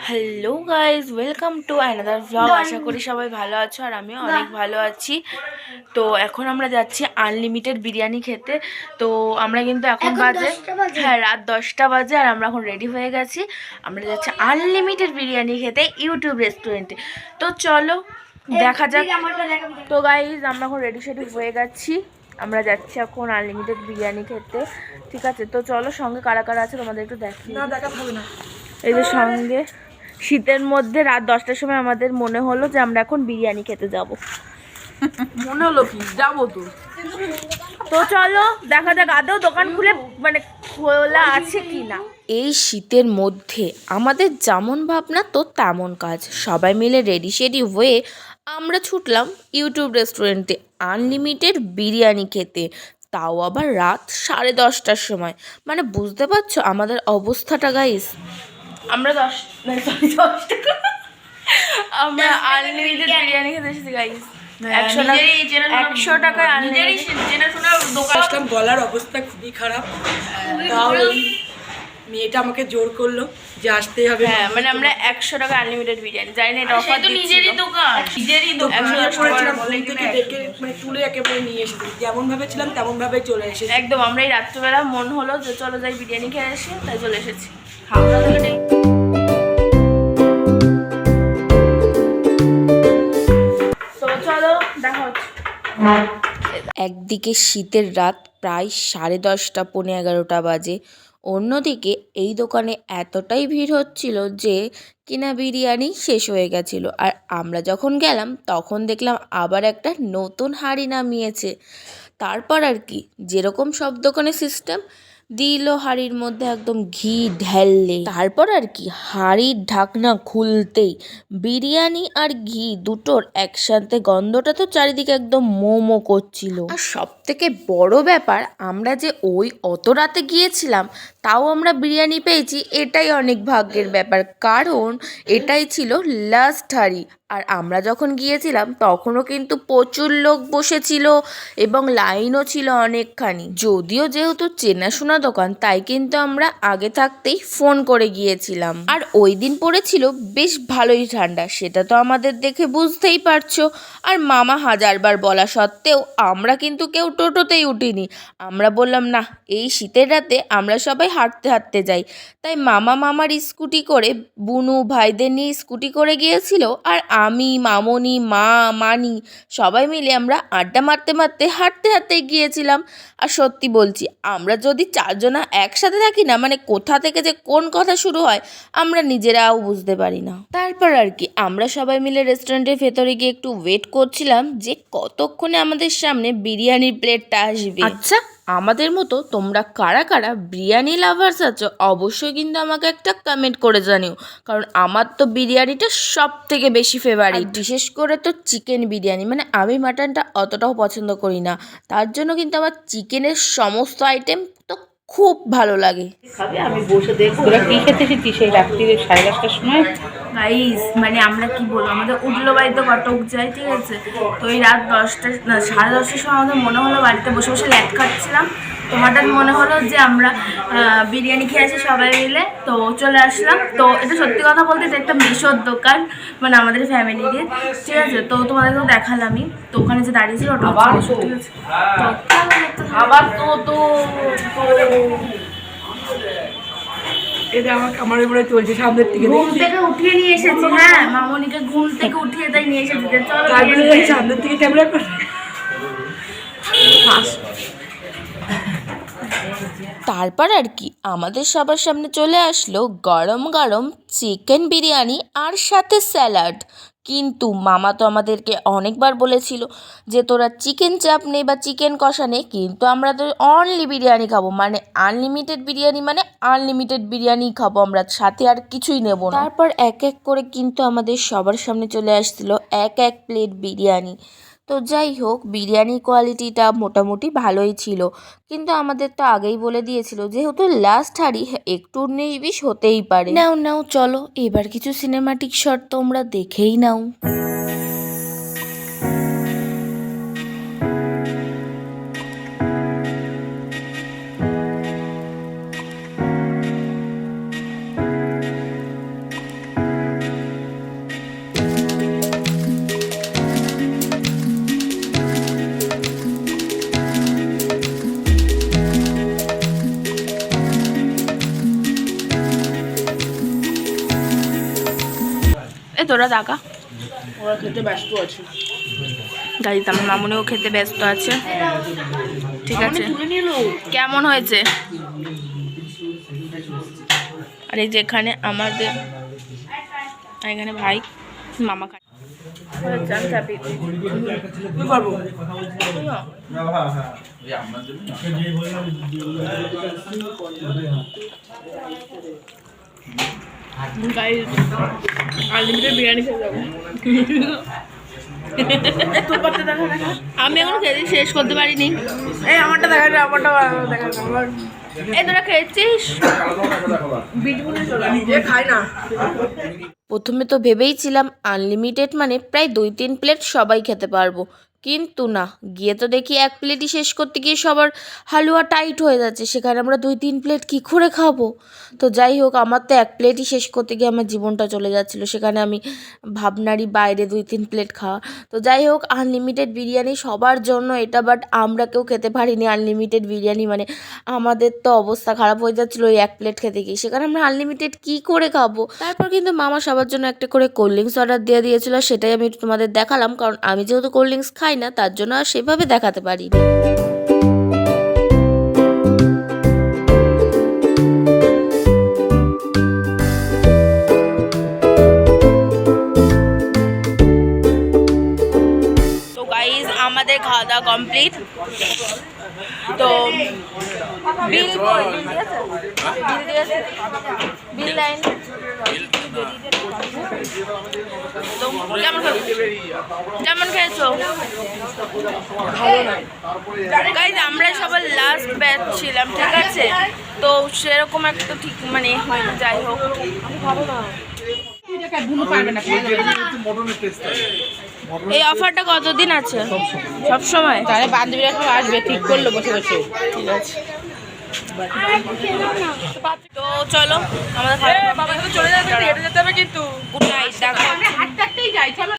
Hello guys, welcome to another vlog. আশা করি সবাই ভালো আছো আর আমিও অনেক ভালো আছি। তো এখন আমরা যাচ্ছি আনলিমিটেড বিরিয়ানি খেতে। তো আমরা কিন্তু এখন বাজে হ্যাঁ রাত 10টা বাজে আর আমরা এখন রেডি হয়ে গেছি। আমরা যাচ্ছি আনলিমিটেড বিরিয়ানি খেতে ইউটিউব রেস্টুরেন্টে। তো চলো দেখা যাক। তো গাইজ আমরা এখন রেডি হয়ে গেছি। আমরা যাচ্ছি এখন আনলিমিটেড বিরিয়ানি খেতে। ঠিক আছে, তো চলো সঙ্গে কারা কারা আছে তোমাদের একটু দেখি। এই যে সঙ্গে শীতের মধ্যে রাত 10টার সময় আমাদের মনে হলো যে আমরা এখন বিরিয়ানি খেতে যাব। মনে হলো কি যাবো তো। তো চলো দেখা যাক আদৌ দোকান খুলে মানে খোলা আছে কি না। এই শীতের মধ্যে আমাদের যেমন ভাবনা তো তেমন কাজ। সবাই মিলে রেডি হয়ে আমরা ছুটলাম ইউটিউব রেস্টুরেন্টে আনলিমিটেড বিরিয়ানি খেতে, তাও আবার রাত 10:30টার সময়। মানে বুঝতে পারছো আমাদের অবস্থাটা গাইস। আমরা 10 টাকা আমরা আনলিমিটেড বিরিয়ানি খেতে এসেছি গাইস। 100 টাকায় গলার অবস্থা খুবই খারাপ। তাও মেয়েটা আমাকে জোর করলো যে আসতেই হবে। হ্যাঁ মানে আমরা 100 টাকা আনলিমিটেড বিরিয়ানি জানি না, এটা অফার নিজেরই দোকান থেকে ডেকে মানে তুলে একেবারে নিয়ে এসেছি। যেমন ভেবেছিলাম তেমন ভাবে চলে এসেছি একদম। আমরা এই রাত্রিবেলা মন হলো যে চলো যাই বিরিয়ানি খেয়ে আসি, তাই চলে এসেছি হাওড়া থেকে। তো চলো দেখা হচ্ছে। একদিকে শীতের রাত প্রায় 10:30 11:15 বাজে, অন্যদিকে এই দোকানে এতটাই ভিড় হচ্ছিল যে কিনা বিরিয়ানি শেষ হয়ে গেছিলো। আর আমরা যখন গেলাম তখন দেখলাম আবার একটা নতুন হাঁড়ি নামিয়েছে। তারপর আর কি যেরকম সব দোকানে সিস্টেম দিল হাঁড়ির মধ্যে একদম ঘি ঢেললে, তারপর আর কি হাঁড়ির ঢাকনা খুলতেই বিরিয়ানি আর ঘি দুটোর একসাথে গন্ধটা তো চারিদিকে একদম মোমো করছিল। আর সব থেকে বড় ব্যাপার, আমরা যে ওই অত রাতে গিয়েছিলাম তাও আমরা বিরিয়ানি পেয়েছি, এটাই অনেক ভাগ্যের ব্যাপার। কারণ এটাই ছিল লাস্ট হাঁড়ি। আর আমরা যখন গিয়েছিলাম তখনও কিন্তু প্রচুর লোক বসেছিল এবং লাইনও ছিল অনেকখানি। যদিও যেহেতু চেনাশোনা দোকান তাই কিন্তু আমরা আগে থাকতেই ফোন করে গিয়েছিলাম। আর ওই দিন পড়েছিল বেশ ভালোই ঠান্ডা, সেটা তো আমাদের দেখে বুঝতেই পারছো। আর মামা হাজারবার বলা সত্ত্বেও আমরা কিন্তু কেউ টোটোতেই উঠিনি। আমরা বললাম না, এই শীতের রাতে আমরা সবাই হাঁটতে হাঁটতে যাই। তাই মামার স্কুটি করে বুনু ভাইদের নিয়ে স্কুটি করে গিয়েছিল আর আমি মামনি মানি সবাই মিলে আমরা আড্ডা মারতে হাঁটতে গিয়েছিলাম। আর সত্যি বলছি, আমরা যদি 4জনা একসাথে থাকি না, মানে কোথা থেকে যে কোন কথা শুরু হয় আমরা নিজেরাও বুঝতে পারি না। তারপর আর কি আমরা সবাই মিলে রেস্টুরেন্টের ভেতরে গিয়ে একটু ওয়েট করছিলাম যে কতক্ষণে আমাদের সামনে বিরিয়ানির প্লেটটা আসবে। আচ্ছা, আমাদের মতো তোমরা কারা কারা বিরিয়ানি লাভার্স আছো অবশ্যই কিন্তু আমাকে একটা কমেন্ট করে জানিও। কারণ আমার তো বিরিয়ানিটা সব থেকে বেশি ফেভারিট, বিশেষ করে তো চিকেন বিরিয়ানি। মানে আমি মাটনটা অতটাও পছন্দ করি না, তার জন্য কিন্তু আমার চিকেনের সমস্ত আইটেম তো খুব ভালো লাগে। খাবে আমি বসে দেখবো তোরা কি খেতে এসেছিস সেই রাত্রিরে 10:30টার সময়। গাইস মানে আমরা কি বলবো, আমাদের উঠলো বাড়িতে কটক যায়, ঠিক আছে। তো এই রাত 10টা না 10:30টার সময় আমাদের মনে হলো বাড়িতে বসে বসে ল্যাট খাচ্ছিলাম, তো হঠাৎ মনে হলো যে আমরা বিরিয়ানি খেয়ে আসি সবাই মিলে। তো চলে আসলাম। তো এটা সত্যি কথা বলতে এটা একটা মেশোর দোকান, মানে আমাদের ফ্যামিলির, ঠিক আছে। তো তোমাদেরকেও দেখালামই। তো ওখানে যে দাঁড়িয়েছিল ওটা হচ্ছে মেশো, ঠিক আছে। তো আবার তো এটা আমার উপরে চলছে সামনের থেকে ঘুম থেকে উঠিয়ে নিয়ে এসেছি। হ্যাঁ মামনিকে ঘুম থেকে উঠিয়ে তাই নিয়ে এসেছি যে চলো সামনের থেকে ক্যামেরা করে। তারপর আর কি আমাদের সবার সামনে চলে আসলো গরম গরম চিকেন বিরিয়ানি আর সাথে স্যালাড। কিন্তু মামা তো আমাদেরকে অনেকবার বলেছিল যে তোরা চিকেন চাপ নেই বা চিকেন কষা নেই, কিন্তু আমরা তো অনলি বিরিয়ানি খাবো, মানে আনলিমিটেড বিরিয়ানি, মানে আনলিমিটেড বিরিয়ানি খাবো আমরা, সাথে আর কিছুই নেব না। তারপর এক এক করে কিন্তু আমাদের সবার সামনে চলে আসছিল এক এক প্লেট বিরিয়ানি। তো যাই হোক, বিরিয়ানির কোয়ালিটিটা মোটামুটি ভালোই ছিল, কিন্তু আমাদের তো আগেই বলে দিয়েছিল যেহেতু লাস্ট হাঁড়ি একটু 19-20 হতেই পারে। নাও চলো এবার কিছু সিনেমাটিক শট তোমরা দেখেই নাও। তোরা টাকা ওরা খেতে ব্যস্ত আছে। গাইজ আমার মামুনিও খেতে ব্যস্ত আছে। ঠিক আছে, তুলে নিল। কেমন হয়েছে? আর এই যে এখানে আমাদের এখানে ভাই মামা খায়। কি করবো? আনলিমিটেড বিরিয়ানি খেয়ে যাবো। আমি এখন খেতে শেষ করতে পারিনি। এই আমারটা দেখা যায়, আমারটা দেখা যায়। এই তোরা খেয়েছিস? খাই না। প্রথমে তো ভেবেইছিলাম আনলিমিটেড মানে প্রায় 2-3 প্লেট সবাই খেতে পারবো, কিন্তু না, গিয়ে তো দেখি এক প্লেটই শেষ করতে গিয়ে সবার হালুয়া টাইট হয়ে যাচ্ছে। সেখানে আমরা 2-3 প্লেট কী করে খাবো? তো যাই হোক, আমার তো এক প্লেটই শেষ করতে গিয়ে আমার জীবনটা চলে যাচ্ছিলো। সেখানে আমি ভাবনারই বাইরে 2-3 প্লেট খাওয়া। তো যাই হোক, আনলিমিটেড বিরিয়ানি সবার জন্য এটা, বাট আমরা কেউ খেতে পারিনি আনলিমিটেড বিরিয়ানি। মানে আমাদের তো অবস্থা খারাপ হয়ে যাচ্ছিলো ওই এক প্লেট খেতে গিয়ে। সেখানে আমরা আনলিমিটেড কী করে খাবো? তারপর কিন্তু মামা সবার জন্য একটা করে কোল্ড ড্রিঙ্কস অর্ডার দিয়ে দিয়েছিলো, সেটাই আমি তোমাদের দেখালাম, কারণ আমি যেহেতু কোল্ড ড্রিঙ্কস খাই না তার জন্য আর সেভাবে দেখাতে পারিনি। তো গাইজ আমাদের খাওয়া দাওয়া কমপ্লিট। তো বিল লাইন তো কেমন খেয়েছো? গাইজ আমরা সবার লাস্ট ব্যাচ ছিলাম, ঠিক আছে? তো সেরকম একটা ঠিক মানে হয়নি। যাই হোক, এই অফারটা কতদিন আছে? সব সময়? তাহলে বান্ধবীরা সব আসবে, ঠিক করলো বসে বসে। ঠিক আছে, তো চলো আমাদের বাবা চলে যাবে, হেঁটে যেতে হবে কিন্তু। গুড নাইট, দেখো।